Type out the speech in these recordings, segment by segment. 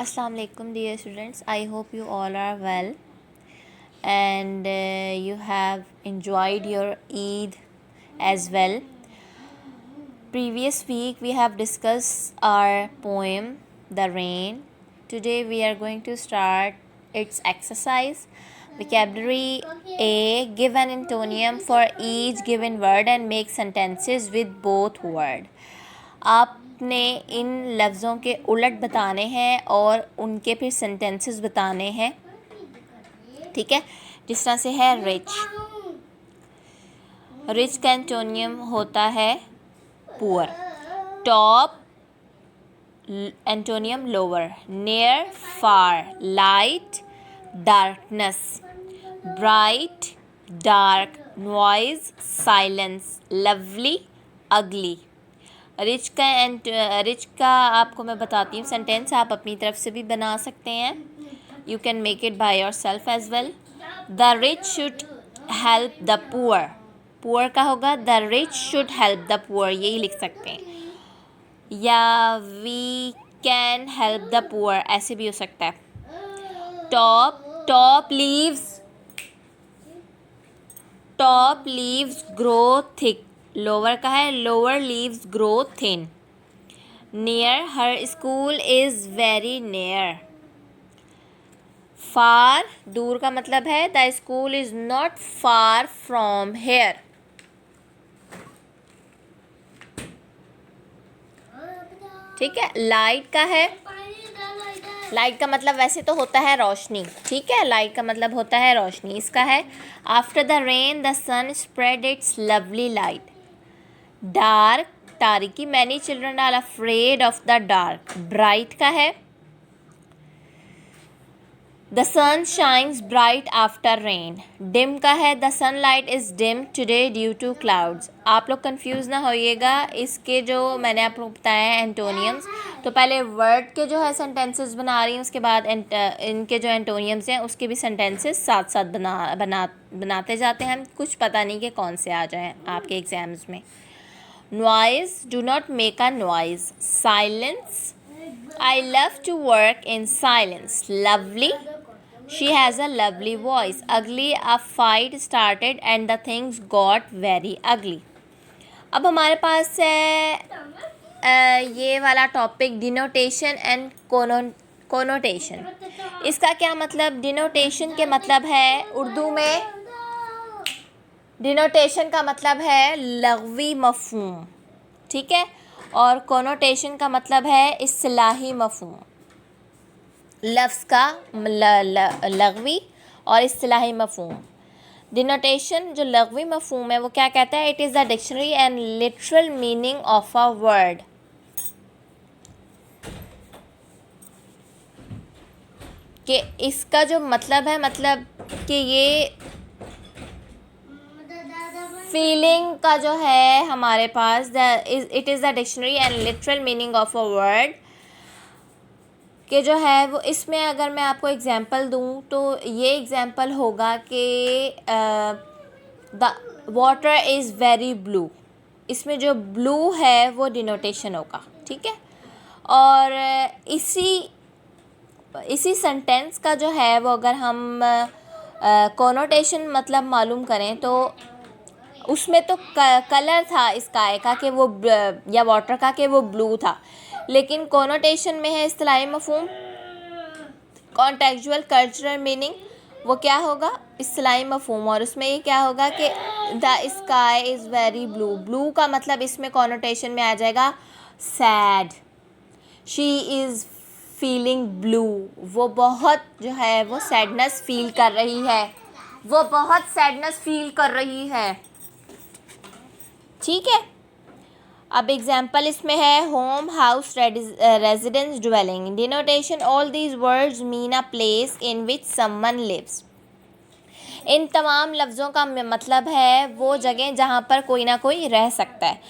Assalamu alaikum dear students. I hope you all are well and you have enjoyed your Eid as well. Previous week we have discussed our poem The Rain. Today we are going to start its exercise. Vocabulary A. Give an antonyms for each given word and make sentences with both word. आपने इन लफ्ज़ों के उलट बताने हैं और उनके फिर sentences बताने हैं, ठीक है। जिस तरह से है रिच। रिच का एंटोनियम होता है poor. Top antonym lower. Near far. Light darkness. Bright dark. Noise silence. Lovely ugly. Rich का आपको मैं बताती हूँ सेंटेंस, आप अपनी तरफ से भी बना सकते हैं। You can make it by yourself as well. The rich should help the poor. Poor का होगा the rich should help the poor, यही लिख सकते हैं। या we can help the poor, ऐसे भी हो सकता है। Top leaves grow thick. Lower का है lower leaves grow thin. Near her school is very near. Far दूर का मतलब है the school is not far from here. ठीक है। लाइट का है, लाइट का मतलब वैसे तो होता है रोशनी, ठीक है। लाइट का मतलब होता है रोशनी। इसका है after the rain the sun spread its lovely light. Dark तारीकी many children are afraid of the dark. Bright का है the sun shines bright after rain. Dim का है the sunlight is dim today due to clouds. आप लोग confuse ना होइएगा, इसके जो मैंने आप लोग बताया है एंटोनियम्स, तो पहले वर्ड के जो है सेंटेंसेस बना रही हूँ, उसके बाद इनके जो एंटोनियम्स हैं उसके भी सेंटेंसेस साथ साथ बनाते जाते हैं। कुछ पता नहीं कि कौन से आ जाएँ आपके एग्ज़ाम्स में। Noise, do not make a noise. Silence, I love to work in silence. Lovely, she has a lovely voice. Ugly, a fight started and the things got very ugly. अब हमारे पास है ये वाला टॉपिक डिनोटेशन एंड कोनोटेशन। इसका क्या मतलब? Denotation के मतलब है उर्दू में, डिनोटेशन का मतलब है लग़वी मफ़हूम, ठीक है। और कोनोटेशन का मतलब है इस्तिलाही मफ़हूम। लफ्ज़ का लग़वी और इस्तिलाही मफ़हूम। डिनोटेशन जो लग़वी मफ़हूम है वो क्या कहता है? It is the dictionary and literal meaning of a word. कि इसका जो मतलब है, मतलब कि ये फीलिंग का जो है हमारे पास it is the dictionary and literal meaning of a word कि जो है वो, इसमें अगर मैं आपको एग्जांपल दूं तो ये एग्जांपल होगा कि the water is very blue. इसमें जो ब्लू है वो डिनोटेशन होगा, ठीक है। और इसी सेंटेंस का जो है वो अगर हम कोनोटेशन मतलब मालूम करें तो उसमें तो कलर था स्काई का कि वो या वाटर का कि वो ब्लू था, लेकिन कोनोटेशन में है इस्तिलाही मफ़हूम, कॉन्टेक्चुअल कल्चरल मीनिंग, वो क्या होगा? इस्तिलाही मफ़हूम। और उसमें ये क्या होगा कि the sky is very blue. Blue का मतलब इसमें कोनोटेशन में आ जाएगा sad. She is feeling blue, वो बहुत जो है वो सैडनेस फील कर रही है, वो बहुत सैडनेस फील कर रही है, ठीक है। अब एग्जाम्पल इसमें है home, house, residence, dwelling. Denotation all these words mean a place in which someone lives. इन तमाम लफ्ज़ों का मतलब है वो जगह जहाँ पर कोई ना कोई रह सकता है।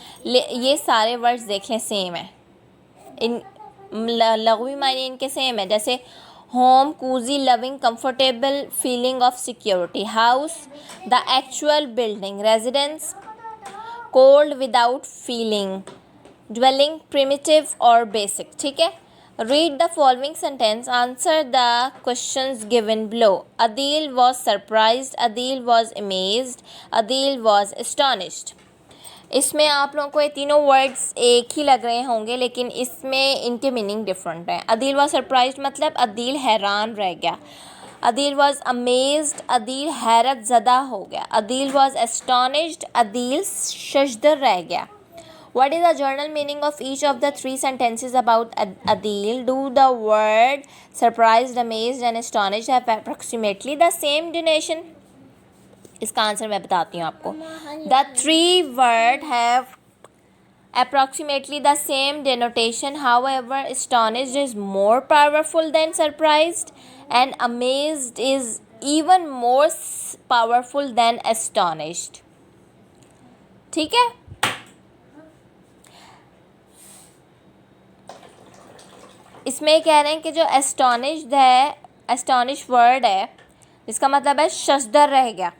ये सारे वर्ड्स देख लें सेम है, इन लग़वी मायने इनके सेम है। जैसे home cosy loving comfortable feeling of security. House the actual building. Residence cold without feeling. Dwelling primitive और बेसिक, ठीक है। Read the following sentence. Answer the questions given below. Adil was surprised. Adil was amazed. Adil was astonished. इसमें आप लोगों को ये तीनों words एक ही लग रहे होंगे, लेकिन इसमें इनके मीनिंग डिफरेंट है. अदील वॉज सरप्राइज्ड मतलब अदील हैरान रह गया. अदील वॉज अमेज्ड, अदील हैरत ज़दा हो गया. अदील वॉज एस्टॉनिश्ड, अदील शजदर रह गया. What is the journal meaning of each of the three sentences about Adil? Do the word surprised, amazed and astonished have approximately the same denotation? इसका आंसर मैं बताती हूँ आपको. The three words have approximately the same denotation. However, astonished is more powerful than surprised and amazed is even more powerful than astonished. ठीक है. इसमें कह रहे हैं कि जो एस्टॉनिश्ड है, एस्टॉनिश वर्ड है जिसका मतलब है शजदर रह गया,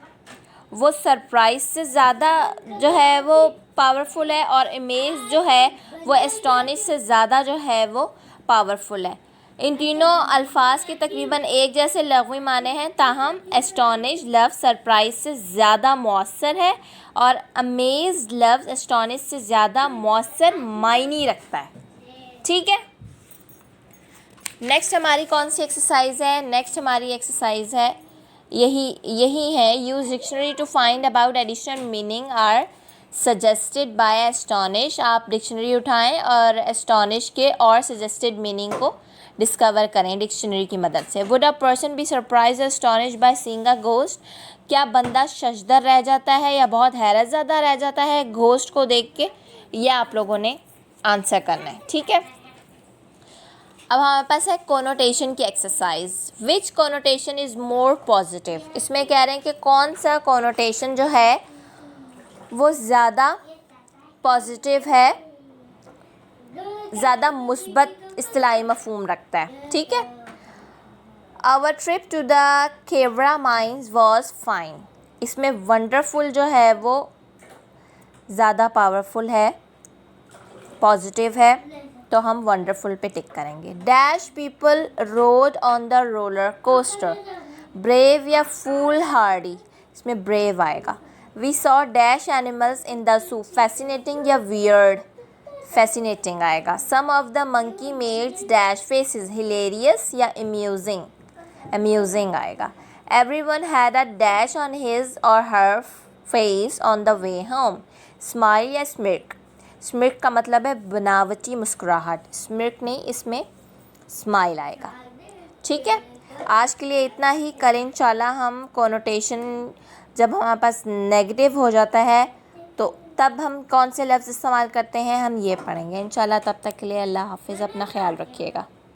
वो सरप्राइज से ज़्यादा जो है वो पावरफुल है, और अमेज जो है वो एस्टॉनिश से ज़्यादा जो है वो पावरफुल है. इन तीनों अल्फाज के तकरीबन एक जैसे लग़वी माने हैं, ताहम एस्टॉनिश लफ्ज़ सरप्राइज से ज़्यादा मौसर है और अमेज लफ्ज़ एस्टॉनिश से ज़्यादा मौसर मायने रखता है. ठीक है. नेक्स्ट हमारी कौन सी एक्सरसाइज है? नेक्स्ट हमारी एक्सरसाइज है यही है. Use dictionary to find about additional meaning are suggested by astonish. आप डिक्शनरी उठाएं और एस्टॉनिश के और सजेस्टेड मीनिंग को डिस्कवर करें डिक्शनरी की मदद से. Would a person be surprise astonish by seeing a ghost? क्या बंदा शजदर रह जाता है या बहुत हैरत ज़दा रह जाता है घोस्ट को देख के? यह आप लोगों ने आंसर करना है. ठीक है. अब हमारे पास है कोनोटेशन की exercise. Which connotation is more positive? इसमें कह रहे हैं कि कौन सा कोनोटेशन जो है वो ज़्यादा पॉजिटिव है, ज़्यादा मुस्बत इस्तिलाही मफ़हूम रखता है. ठीक है. Our trip to the Khewra mines was fine. इसमें वंडरफुल जो है वो ज़्यादा पावरफुल है, पॉजिटिव है, तो हम वंडरफुल पे टिक करेंगे. Dash people rode on the roller coaster. Brave या फूल हार्डी? इसमें ब्रेव आएगा. We saw dash animals in the zoo. Fascinating या वियर्ड? फैसिनेटिंग आएगा. Some of the monkey made dash faces. Hilarious या amusing? Amusing आएगा. Everyone had a dash on his और her face on the way home. Smile या smirk? स्मिर्क का मतलब है बनावटी मुस्कुराहट. स्मिर्क नहीं, इसमें स्माइल आएगा. ठीक है. आज के लिए इतना ही. कल इंशाल्लाह हम कोनोटेशन जब हमारे पास नेगेटिव हो जाता है तो तब हम कौन से लफ्ज़ इस्तेमाल करते हैं हम ये पढ़ेंगे इंशाल्लाह. तब तक के लिए अल्लाह हाफ़िज़. अपना ख्याल रखिएगा.